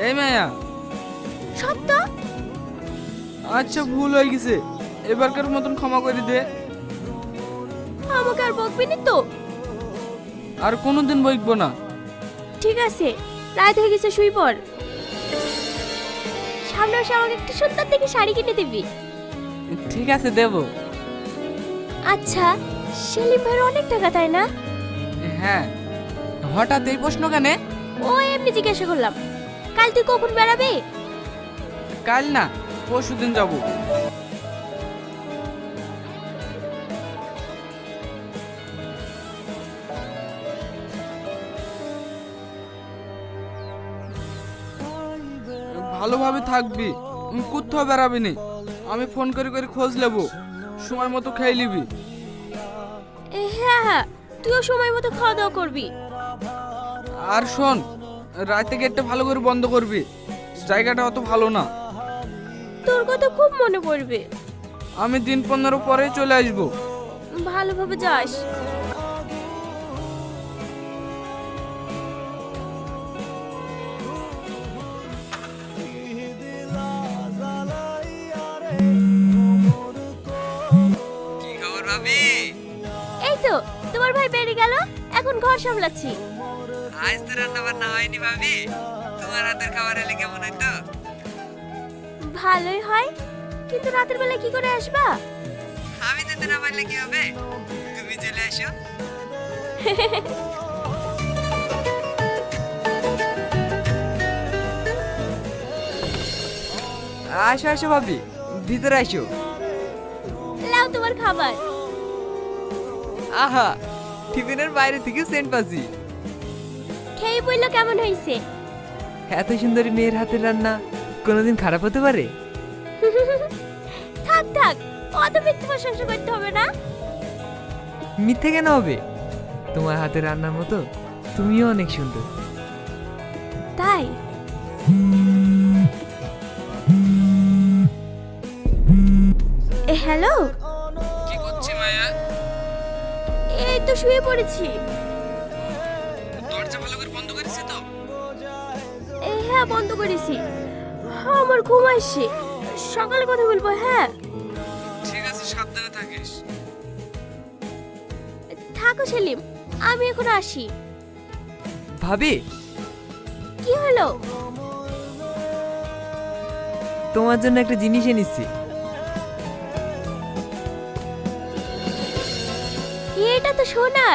এই মায়া। সত্য? আচ্ছা, ভুল হয়ে গেছে, এবারকার মতন ক্ষমা করে দে। আমাকে আর বকবি না তো? আর কোনোদিন বইকবো না। ঠিক আছে, রাত হয়ে গেছে, শুই পড়। সামনে মাসে আমাকে একটা সুন্দর দেখে শাড়ি কিনে দিবি। ঠিক আছে, দেব। আচ্ছা, সেলিম ভাইয়ের অনেক টাকা, তাই না? হ্যাঁ। হঠাৎ এই প্রশ্ন কেন? ও এমনি জিজ্ঞাসা করলাম। কাল তুই কখন বেড়াবি? কাল না, পরশুদিন যাবো। ভালোভাবে থাকবি, কোথাও বেড়াবি নি। আমি ফোন করে করে খোঁজ নেব, সময় মতো খেয়ে নিবি। হ্যাঁ হ্যাঁ, তুইও সময় মতো খাওয়া দাওয়া করবি। আর শোন, রাতে গেটটা ভালো করে বন্ধ করবি, জায়গাটা অত ভালো না। তোর কথা খুব মনে পড়বে। আমি দিন 15 পরে চলে আসবো। ভালোভাবে যাস। কি খবর ভাবি? এই তো তোমার ভাই বেরিয়ে গেল, এখন ঘর সামলাচ্ছি। আজ তো রান্না বান্না হয়নি ভাবি, তোমার হাতের খাবার এলে কেমন হতো? ভালোই হয়, কিন্তু রাতের বেলা কি করে আসবা? আমি যেতে না পারলে কি হবে, তুমি চলে আসো। আসো আসো ভাবি, ভিতরে আসো। লাও তোমার খাবার। আহা, টিফিনের বাইরে থেকে সেন্ট পাচ্ছি। খেয়ে বললো কেমন হয়েছে? এত সুন্দরী মেয়ের হাতের রান্না কোনোদিন খারাপ হতে পারে? থাক থাক, অত মিথ্যে প্রশংসা করতে হবে না। মিথ্যে কেন হবে? তোমার হাতের রান্নার মতো তুমিও অনেক সুন্দর। তাই? হ্যালো। কি করছি মায়া? এই তো শুয়ে পড়েছি। দরজা ভালো করে বন্ধ করেছি তো? হ্যাঁ, বন্ধ করেছি। আমার ঘুম আসছে, সকালে কথা বলবো। হ্যাঁ ঠিক আছে, সাবধানে থাকিস। থাকো সেলিম, আমি এখন আসি। ভাবি, কি হলো? তোমার জন্য একটা জিনিস এনেছি। এটা তো সোনা।